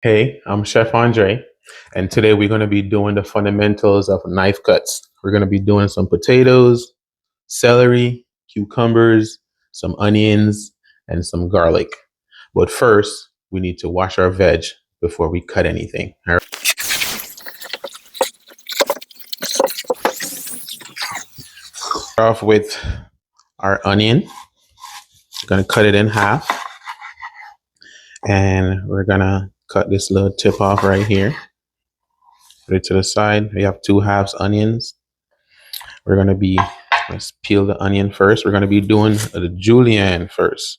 Hey, I'm Chef Andre, and today we're going to be doing the fundamentals of knife cuts. We're going to be doing some potatoes, celery, cucumbers, some onions, and some garlic. But first, we need to wash our veg before we cut anything. All right. Start off with our onion. We're going to cut it in half, and we're going to cut this little tip off right here. Put it to the side. We have 2 halves onions. We're going to be, let's peel the onion first. We're going to be doing the julienne first.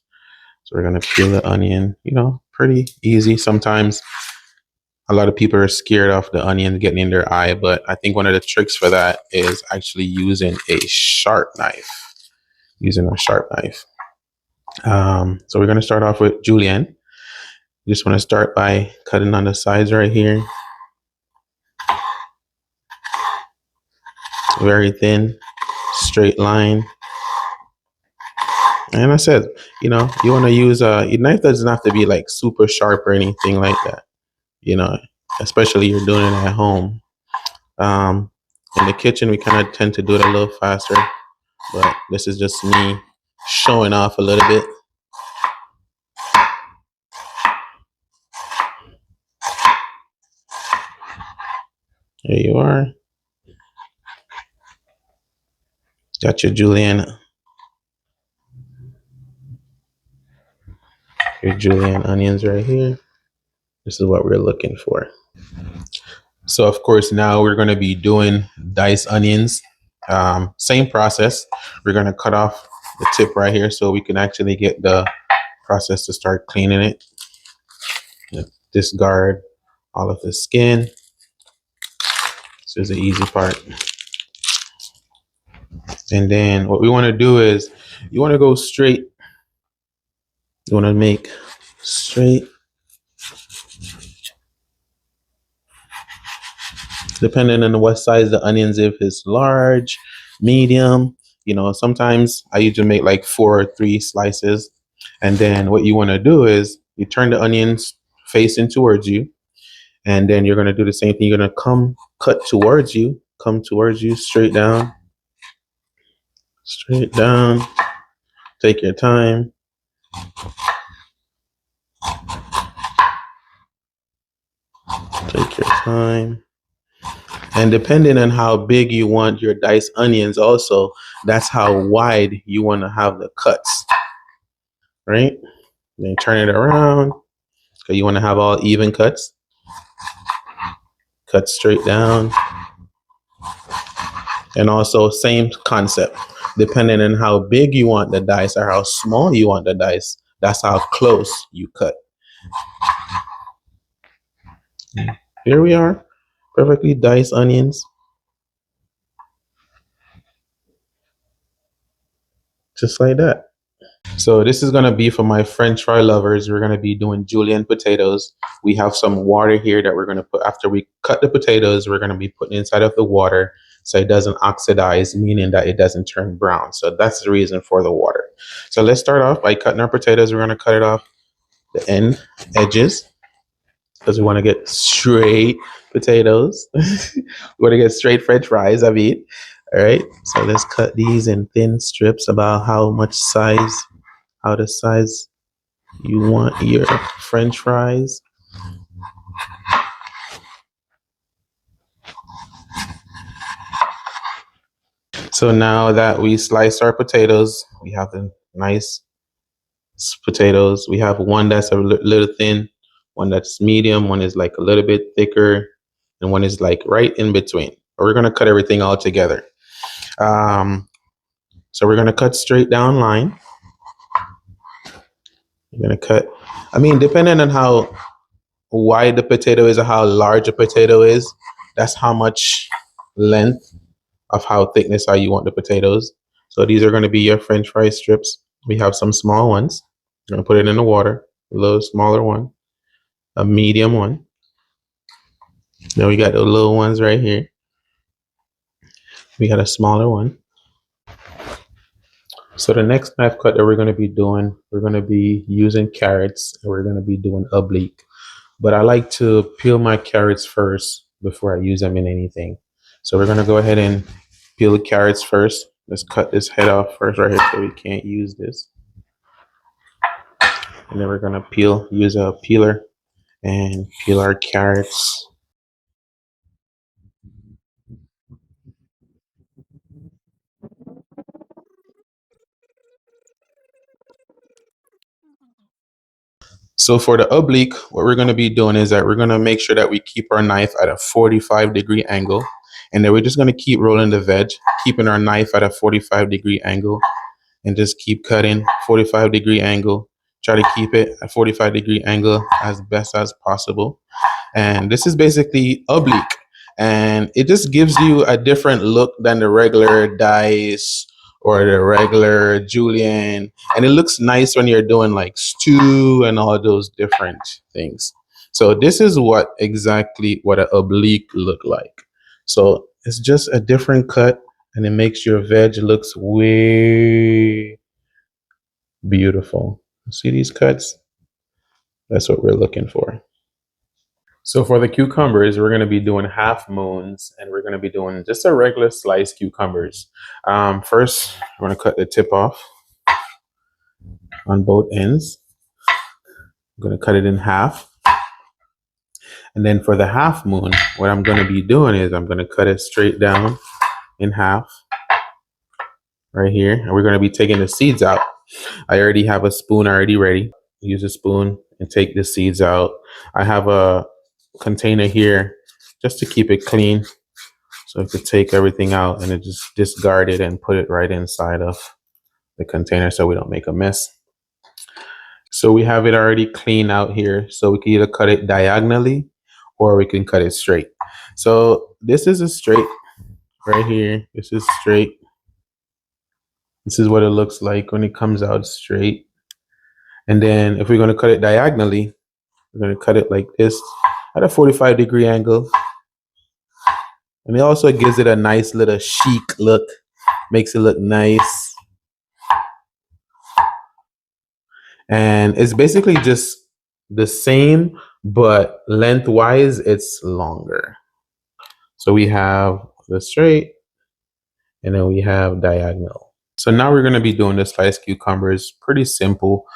So we're going to peel the onion, pretty easy. Sometimes a lot of people are scared of the onion getting in their eye, but I think one of the tricks for that is actually using a sharp knife. So we're going to start off with julienne. You just want to start by cutting on the sides right here. Very thin, straight line. And I said, you want to use your knife doesn't have to be like super sharp or anything like that, especially you're doing it at home. In the kitchen, we kind of tend to do it a little faster, but this is just me showing off a little bit. There you are. Got your julienne onions right here. This is what we're looking for. So of course, now we're going to be doing diced onions. Same process. We're going to cut off the tip right here so we can actually get the process to start cleaning it. Discard all of the skin. This is the easy part. And then what we want to do is you want to go straight. You want to make straight. Depending on what size the onions, if it's large, medium, sometimes I usually make like 4 or 3 slices. And then what you want to do is you turn the onions facing towards you. And then you're going to do the same thing. You're going to come towards you, straight down. Take your time. And depending on how big you want your diced onions also, that's how wide you want to have the cuts, right? Then turn it around because you want to have all even cuts. Cut straight down. And also same concept. Depending on how big you want the dice or how small you want the dice, that's how close you cut. Here we are. Perfectly diced onions. Just like that. So this is going to be for my French fry lovers. We're going to be doing julienne potatoes. We have some water here that we're going to put after we cut the potatoes. We're going to be putting inside of the water so it doesn't oxidize, meaning that it doesn't turn brown. So that's the reason for the water. So let's start off by cutting our potatoes. We're going to cut it off the edges because we want to get straight potatoes. We want to get straight French fries, I mean. All right. So let's cut these in thin strips about how the size you want your French fries. So now that we sliced our potatoes, we have the nice potatoes. We have one that's a little thin, one that's medium, one is like a little bit thicker, and one is like right in between. But we're going to cut everything all together. So we're going to cut straight down line. You're going to cut, depending on how wide the potato is or how large a potato is, that's how much length of how thickness how you want the potatoes. So these are going to be your French fry strips. We have some small ones. We're going to put it in the water, a little smaller one, a medium one. Then we got the little ones right here. We got a smaller one. So the next knife cut that we're going to be doing, we're going to be using carrots and we're going to be doing oblique. but I like to peel my carrots first before I use them in anything. So we're gonna go ahead and peel the carrots first. Let's cut this head off first right here so we can't use this. And then we're gonna use a peeler and peel our carrots. So for the oblique, what we're going to be doing is that we're going to make sure that we keep our knife at a 45-degree angle. And then we're just going to keep rolling the veg, keeping our knife at a 45-degree angle, and just keep cutting 45-degree angle. Try to keep it at 45-degree angle as best as possible. And this is basically oblique. And it just gives you a different look than the regular dice or the regular julienne. And it looks nice when you're doing like stew and all those different things. So this is what exactly what an oblique look like. So it's just a different cut and it makes your veg looks way beautiful. See these cuts? That's what we're looking for. So for the cucumbers, we're going to be doing half moons and we're going to be doing just a regular sliced cucumbers. First, I'm going to cut the tip off on both ends. I'm going to cut it in half. And then for the half moon, what I'm going to be doing is I'm going to cut it straight down in half right here. And we're going to be taking the seeds out. I already have a spoon already ready. Use a spoon and take the seeds out. I have a container here just to keep it clean, so I could take everything out and just discard it and put it right inside of the container so we don't make a mess. So we have it already clean out here, so we can either cut it diagonally or we can cut it straight. So this is a straight right here. This is straight. This is what it looks like when it comes out straight. And then if we're going to cut it diagonally, we're going to cut it like this at a 45-degree angle. And it also gives it a nice little chic look, makes it look nice. And it's basically just the same, but lengthwise it's longer. So we have the straight and then we have diagonal. So now we're going to be doing the sliced cucumbers. Pretty simple.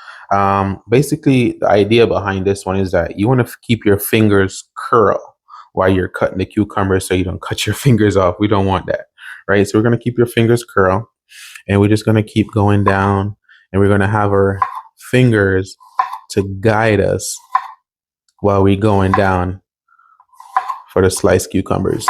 Basically, the idea behind this one is that you want to keep your fingers curl while you're cutting the cucumber so you don't cut your fingers off. We don't want that, right? So we're going to keep your fingers curl and we're just going to keep going down and we're going to have our fingers to guide us while we're going down for the sliced cucumbers.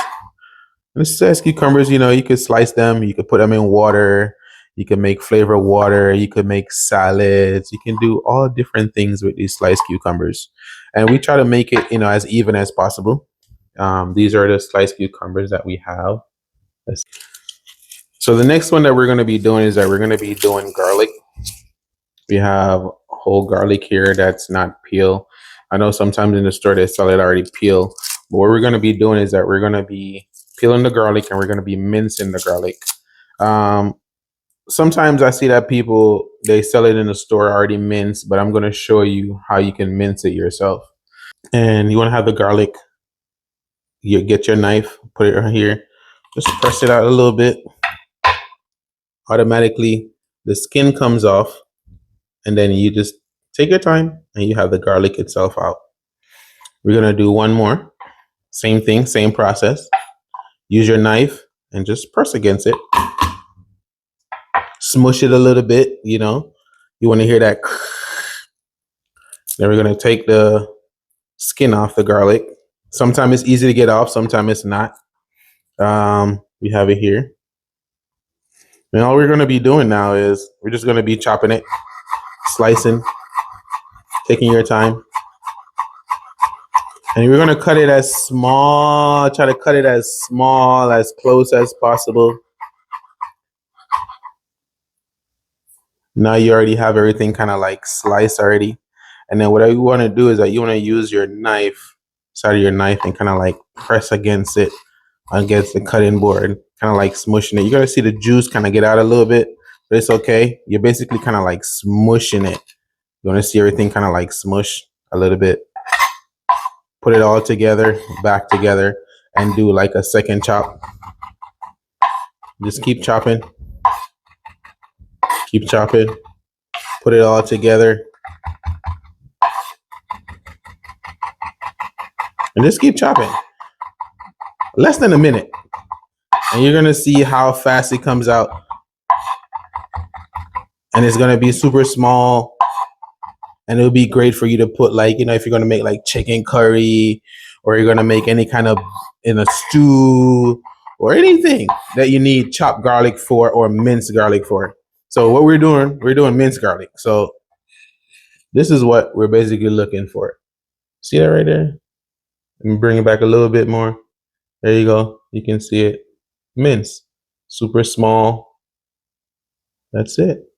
And the sliced cucumbers, you know, you could slice them, you could put them in water, you can make flavor water, you could make salads, you can do all different things with these sliced cucumbers. And we try to make it, you know, as even as possible. These are the sliced cucumbers that we have. So the next one that we're going to be doing is that we're going to be doing garlic. We have whole garlic here that's not peeled. I know sometimes in the store they sell it already peeled. But what we're going to be doing is that we're going to be peeling the garlic and we're going to be mincing the garlic. Sometimes I see that people, they sell it in the store already minced, but I'm going to show you how you can mince it yourself. And you want to have the garlic. You get your knife, put it right here. Just press it out a little bit. Automatically, the skin comes off. And then you just take your time and you have the garlic itself out. We're going to do one more. Same thing, same process. Use your knife and just press against it. Smush it a little bit, you know. You want to hear that. Then we're going to take the skin off the garlic. Sometimes it's easy to get off, sometimes it's not. We have it here. And all we're going to be doing now is we're just going to be chopping it, slicing, taking your time. And we're going to cut it as small, try to cut it as small, as close as possible. Now you already have everything kind of like sliced already. And then what you want to do is that you want to use your knife, side of your knife, and kind of like press against it, against the cutting board, kind of like smushing it. You're going to see the juice kind of get out a little bit, but it's okay. You're basically kind of like smushing it. You want to see everything kind of like smush a little bit. put it all together, back together, and do like a second chop. Just keep chopping, put it all together, and just keep chopping. Less than a minute. And you're gonna see how fast it comes out. And it's gonna be super small. And it'll be great for you to put, like, you know, if you're gonna make like chicken curry, or you're gonna make any kind of in a stew, or anything that you need chopped garlic for or minced garlic for. So what we're doing minced garlic. So this is what we're basically looking for. See that right there? Let me bring it back a little bit more. There you go. You can see it. Mince. Super small. That's it.